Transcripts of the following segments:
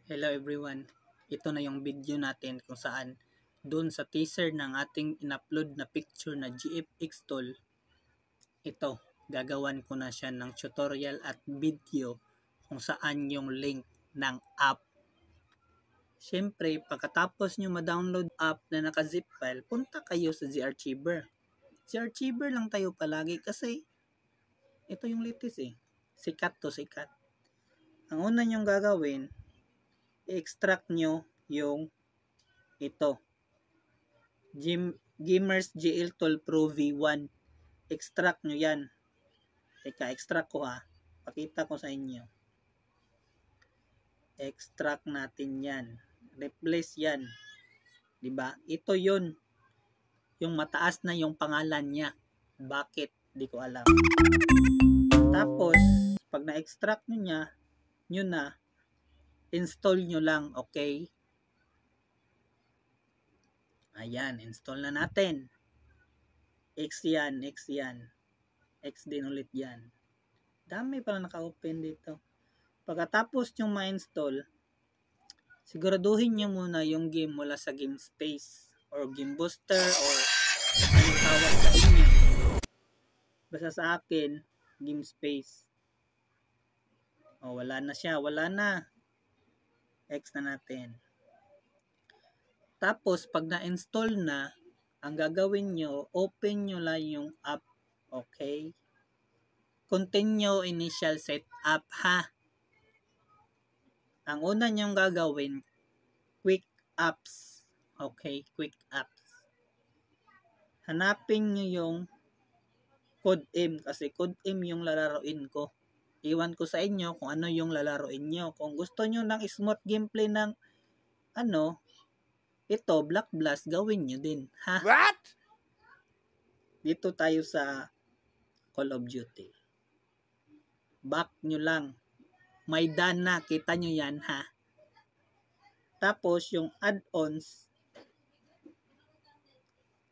Hello everyone, ito na yung video natin kung saan doon sa teaser ng ating in-upload na picture na GFX tool, ito, gagawan ko na siya ng tutorial at video kung saan yung link ng app. Siyempre, pagkatapos nyo ma-download app na naka-zip file, punta kayo sa Zarchiver. Zarchiver lang tayo palagi kasi ito yung latest sikat to sikat. Ang una nyong gagawin, i-extract nyo yung ito, Gimmers GL Tool Pro V1. Extract nyo yan. Teka, extract ko pakita ko sa inyo. Extract natin yan. Replace yan. Diba? Ito yun. Yung mataas na yung pangalan niya. Bakit? Di ko alam. Tapos, pag na-extract nyo na, install nyo lang, okay? Ayan, install na natin. X yan. X din ulit yan. Dami pala naka-open dito. Pagkatapos nyo ma-install, siguraduhin nyo muna yung game mula sa game space or game booster or anong tawag sa inyo. Basta sa akin, game space. O, wala na siya. Wala na. X na natin. Tapos, pag na-install na, ang gagawin nyo, open nyo lang yung app. Okay? Continue initial setup Ang una nyong gagawin, quick apps. Okay? Quick apps. Hanapin nyo yung code M kasi code M yung lalaroin ko. Iwan ko sa inyo kung ano yung lalaroin nyo. Kung gusto nyo ng smooth gameplay ng ito, Black Blast, gawin nyo din. What? Dito tayo sa Call of Duty. Back nyo lang. May dana, kita nyo yan Tapos yung add-ons,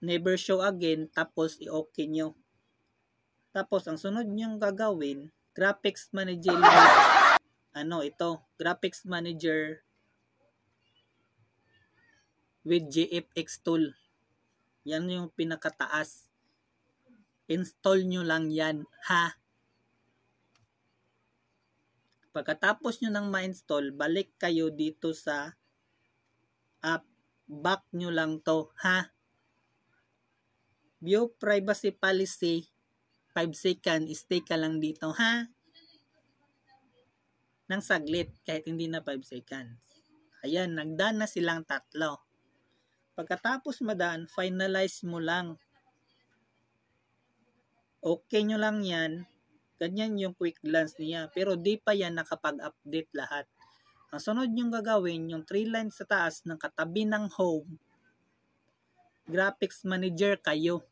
never show again, tapos i-okay nyo. Tapos ang sunod nyong gagawin, graphics manager graphics manager with GFX tool. Yan yung pinakataas. Install nyo lang yan Pagkatapos nyo nang ma-install, balik kayo dito sa app. Back nyo lang to View privacy policy 5 seconds. Stay ka lang dito nang saglit kahit hindi na 5 seconds. Ayan, nagdaan na silang tatlo. Pagkatapos madaan, finalize mo lang. Okay nyo lang yan. Ganyan yung quick glance niya. Pero di pa yan nakapag-update lahat. Ang sunod nyong gagawin, yung 3 lines sa taas ng katabi ng home, graphics manager kayo.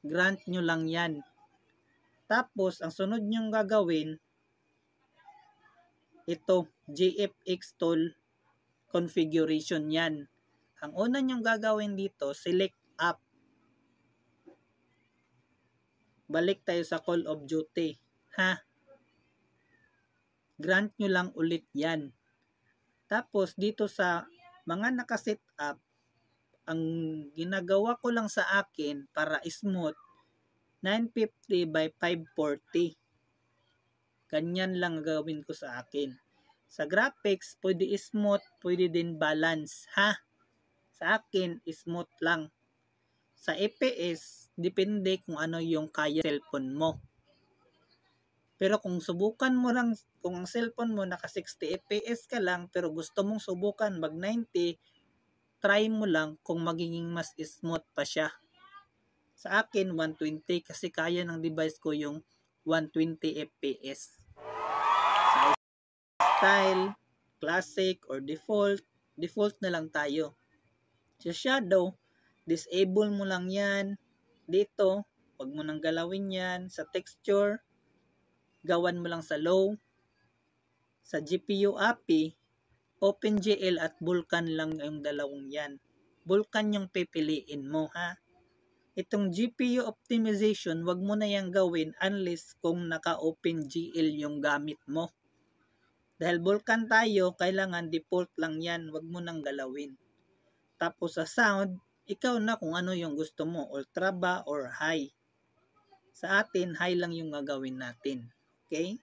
Grant nyo lang yan. Tapos, ang sunod nyong gagawin, ito, GFX tool configuration yan. Ang una nyong gagawin dito, select app. Balik tayo sa Call of Duty. Grant nyo lang ulit yan. Tapos, dito sa mga nakaset up, ang ginagawa ko lang sa akin para smooth, 950 by 540. Ganyan lang gawin ko sa akin. Sa graphics, pwede smooth, pwede din balance Sa akin, smooth lang. Sa FPS, depende kung ano yung kaya cellphone mo. Pero kung subukan mo lang, kung ang cellphone mo naka 60 FPS ka lang, pero gusto mong subukan mag 90, try mo lang kung magiging mas smooth pa siya. Sa akin, 120 kasi kaya ng device ko yung 120 FPS. Sa style, classic, or default na lang tayo. Sa shadow, disable mo lang yan. Dito, wag mo nang galawin yan. Sa texture, gawan mo lang sa low. Sa GPU API, OpenGL at Vulkan lang yung dalawang yan. Vulkan yung pipiliin mo Itong GPU optimization, wag mo na yang gawin unless kung naka OpenGL yung gamit mo. Dahil Vulcan tayo, kailangan default lang yan. Wag mo nang galawin. Tapos sa sound, ikaw na kung ano yung gusto mo. Ultra ba or high. Sa atin, high lang yung gagawin natin. Okay?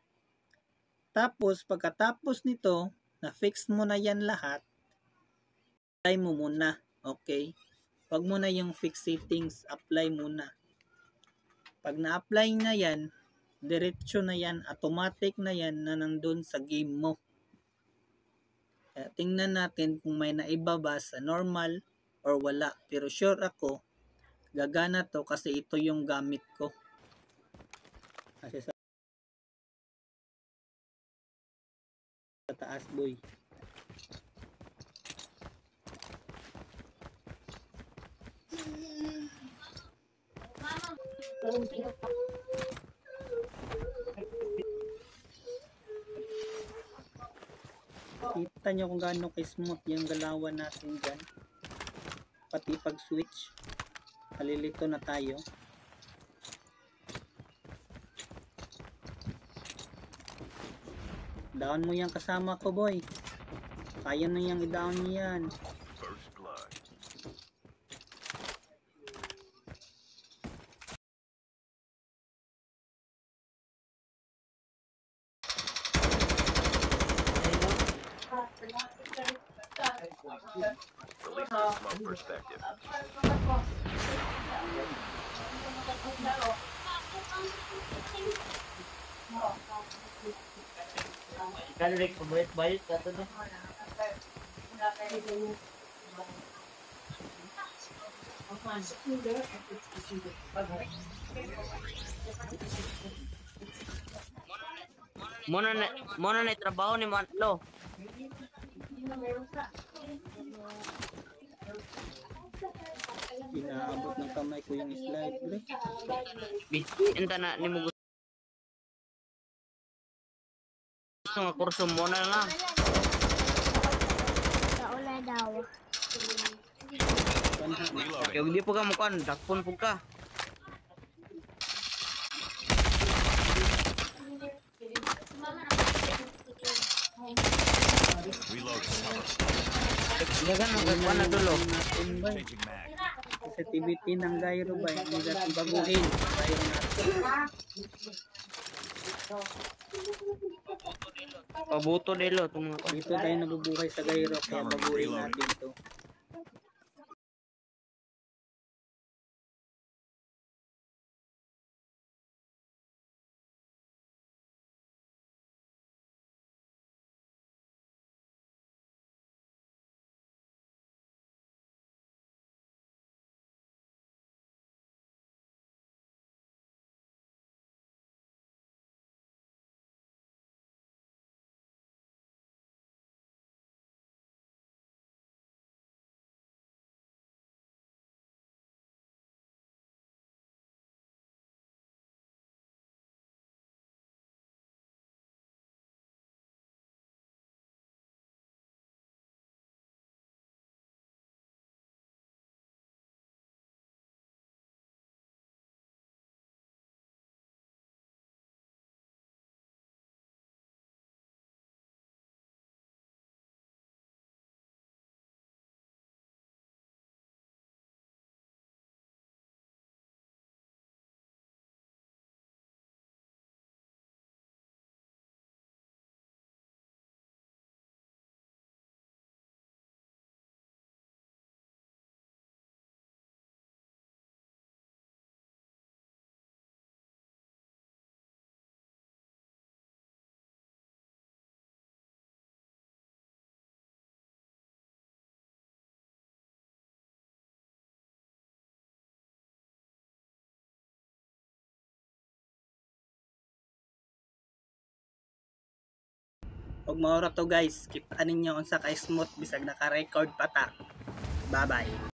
Tapos, pagkatapos nito, na-fix mo na yan lahat, apply mo muna. Okay? Wag mo na yung fix settings, apply muna. Pag na-apply na yan, diretso na yan, automatic na yan na nandun sa game mo. Kaya tingnan natin kung may naibaba sa normal or wala. Pero sure ako, gagana to kasi ito yung gamit ko. Kasi sa taas boy. Kita nyo kung gaano ka-smooth yung galawan natin dyan. Pati pag switch. Kalilito na tayo. Down mo yung kasama ko boy. Kaya na yung i-down yan. Release the smoke perspective. Kalik bayit kata tu. Mona na trabaho ni Mantlo. Inaabot ng kamay ko yung slide. Enta na ni mo gusto nga kurso mo na nga. Kaulay daw. Yung di po ka mukan, dakpon po ka. Reloading. Dagan ang kagwan na dulo. Changing mag. Sensitivity ng gyro ba? Hindi natin baguhin. Gyro natin. Pabuto nilo itong mga Dito tayo nabubuhay sa gyro kaya baguhin natin to. Huwag maura to guys. Kita ninyo unsa ka smooth bisag naka-record pa ta. Bye bye.